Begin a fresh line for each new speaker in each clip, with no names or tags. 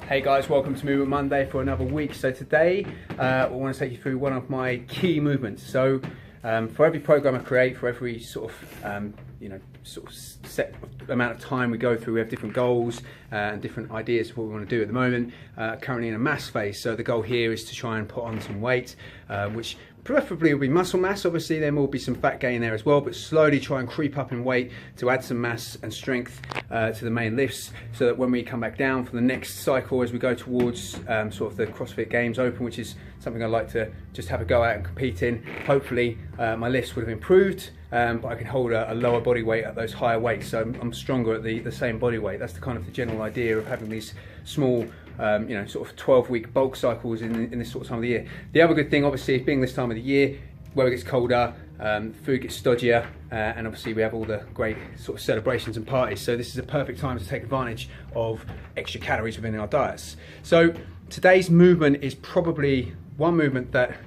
Hey guys, welcome to Movement Monday for another week. So today I want to take you through one of my key movements. So for every program I create, for every sort of set amount of time we go through, we have different goals and different ideas for what we want to do at the moment. Currently in a mass phase, so the goal here is to try and put on some weight, which preferably will be muscle mass. Obviously there will be some fat gain there as well, but slowly try and creep up in weight to add some mass and strength to the main lifts, so that when we come back down for the next cycle, as we go towards sort of the CrossFit Games Open, which is something I like to just have a go at and compete in, hopefully my lifts would have improved, but I can hold a lower body weight at those higher weights, so I'm stronger at the same body weight. That's the kind of the general idea of having these small sort of 12-week bulk cycles in this sort of time of the year. The other good thing, obviously, being this time of the year, weather gets colder, food gets stodgier, and obviously we have all the great sort of celebrations and parties. So this is a perfect time to take advantage of extra calories within our diets. So today's movement is probably one movement that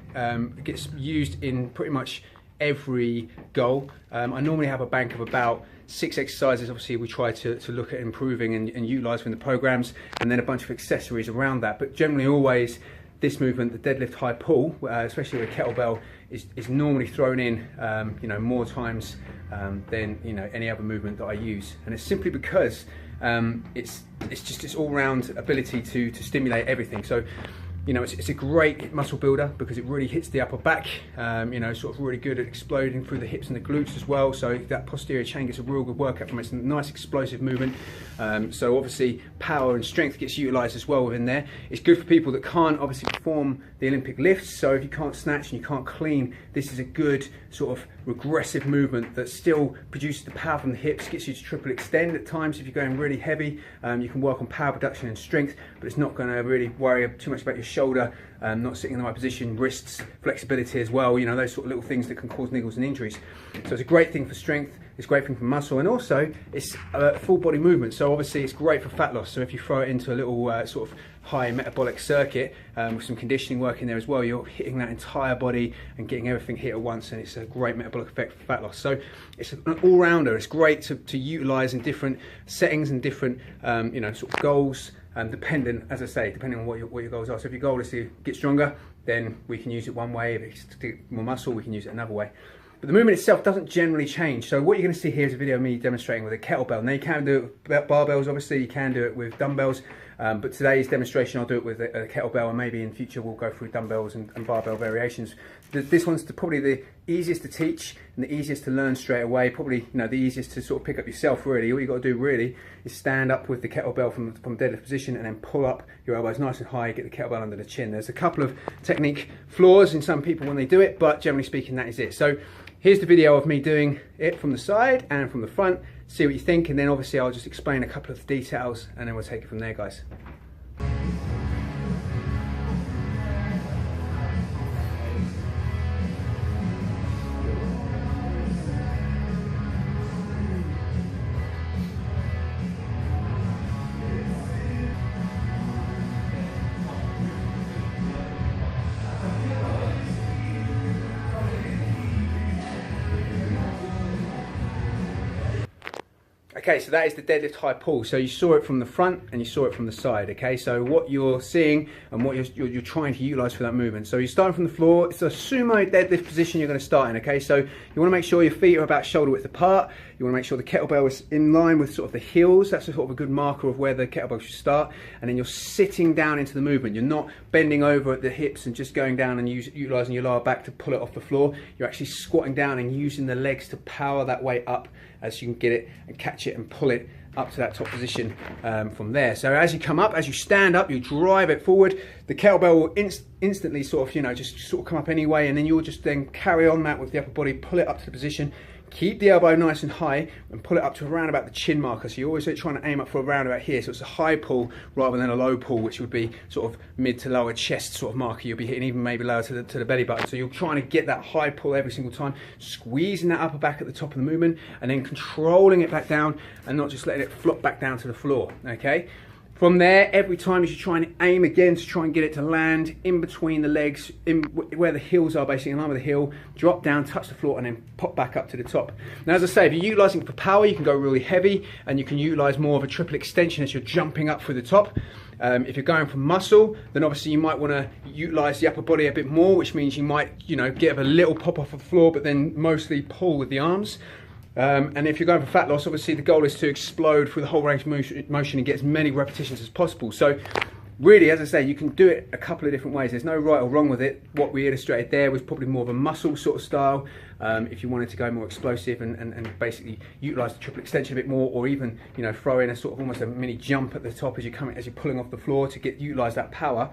gets used in pretty much every goal. I normally have a bank of about 6 exercises. Obviously we try to look at improving and utilising the programs, and then a bunch of accessories around that. But generally always this movement, the deadlift high pull, especially with kettlebell, is normally thrown in more times than any other movement that I use. And it's simply because it's just this all-round ability to stimulate everything. So it's a great muscle builder because it really hits the upper back, sort of really good at exploding through the hips and the glutes as well. So that posterior chain gets a real good workout from it. It's a nice explosive movement. So obviously power and strength gets utilized as well within there. It's good for people that can't obviously perform the Olympic lifts. So if you can't snatch and you can't clean, this is a good sort of regressive movement that still produces the power from the hips, gets you to triple extend at times. If you're going really heavy, you can work on power production and strength, but it's not going to really worry too much about your shoulder, not sitting in the right position, wrists, flexibility as well, those sort of little things that can cause niggles and injuries. So it's a great thing for strength, it's a great thing for muscle, and also it's a full body movement, so obviously it's great for fat loss. So if you throw it into a little sort of high metabolic circuit with some conditioning work in there as well, you're hitting that entire body and getting everything hit at once, and it's a great metabolic effect for fat loss. So it's an all-rounder. It's great to utilize in different settings and different sort of goals, depending on what your goals are. So if your goal is to get stronger, then we can use it one way. If it's to get more muscle, we can use it another way. But the movement itself doesn't generally change. So what you're going to see here is a video of me demonstrating with a kettlebell. Now you can do it with barbells, obviously you can do it with dumbbells, but today's demonstration I'll do it with a kettlebell, and maybe in future we'll go through dumbbells and barbell variations. This one's probably the easiest to teach and the easiest to learn straight away, probably the easiest to sort of pick up yourself really. All you've got to do really is stand up with the kettlebell from deadlift position and then pull up your elbows nice and high, get the kettlebell under the chin. There's a couple of technique flaws in some people when they do it, but generally speaking that is it. So here's the video of me doing it from the side and from the front. See what you think, and then obviously I'll just explain a couple of details and then we'll take it from there, guys. Okay, so that is the deadlift high pull. So you saw it from the front and you saw it from the side. Okay, so what you're seeing and what you're trying to utilize for that movement. So you're starting from the floor. It's a sumo deadlift position you're going to start in. Okay, so you want to make sure your feet are about shoulder width apart. You want to make sure the kettlebell is in line with sort of the heels. That's a sort of a good marker of where the kettlebell should start. And then you're sitting down into the movement. You're not bending over at the hips and just going down and utilizing your lower back to pull it off the floor. You're actually squatting down and using the legs to power that weight up as you can get it and catch it and pull it up to that top position from there. So as you come up, as you stand up, you drive it forward. The kettlebell will instantly sort of, just sort of come up anyway, and then you'll just then carry on that with the upper body, pull it up to the position, keep the elbow nice and high and pull it up to around about the chin marker. So you're always trying to aim up for around about here. So it's a high pull rather than a low pull, which would be sort of mid to lower chest sort of marker. You'll be hitting even maybe lower to the belly button. So you're trying to get that high pull every single time, squeezing that upper back at the top of the movement and then controlling it back down and not just letting it flop back down to the floor. Okay. From there, every time you should try and aim again to try and get it to land in between the legs, in where the heels are, basically in line with the heel, drop down, touch the floor, and then pop back up to the top. Now, as I say, if you're utilising it for power, you can go really heavy, and you can utilise more of a triple extension as you're jumping up through the top. If you're going for muscle, then obviously you might want to utilise the upper body a bit more, which means you might, get a little pop off the floor, but then mostly pull with the arms. And if you're going for fat loss, obviously the goal is to explode through the whole range of motion and get as many repetitions as possible. So really, as I say, you can do it a couple of different ways. There's no right or wrong with it. What we illustrated there was probably more of a muscle sort of style. If you wanted to go more explosive and basically utilise the triple extension a bit more, or even throw in a sort of almost a mini jump at the top as you're pulling off the floor to utilise that power,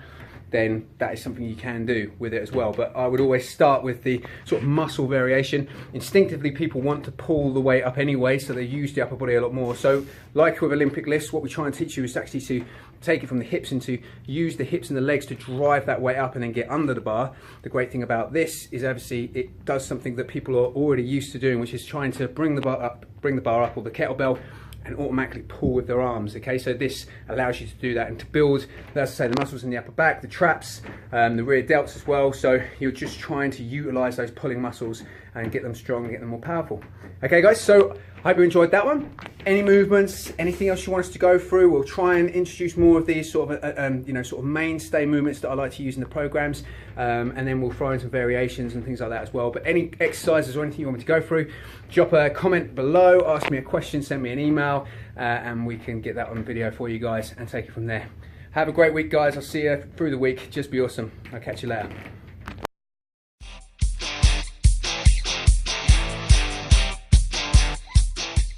then that is something you can do with it as well. But I would always start with the sort of muscle variation. Instinctively, people want to pull the weight up anyway, so they use the upper body a lot more. So like with Olympic lifts, what we try and teach you is actually to take it from the hips and to use the hips and the legs to drive that weight up and then get under the bar. The great thing about this is obviously it does something that people are already used to doing, which is trying to bring the bar up or the kettlebell and automatically pull with their arms. Okay, so this allows you to do that and to build, as I say, the muscles in the upper back, the traps, the rear delts as well. So you're just trying to utilize those pulling muscles and get them strong and get them more powerful. Okay guys, so I hope you enjoyed that one. Any movements, anything else you want us to go through? We'll try and introduce more of these sort of mainstay movements that I like to use in the programs, and then we'll throw in some variations and things like that as well. But any exercises or anything you want me to go through, drop a comment below, ask me a question, send me an email, and we can get that on video for you guys and take it from there. Have a great week, guys. I'll see you through the week. Just be awesome. I'll catch you later.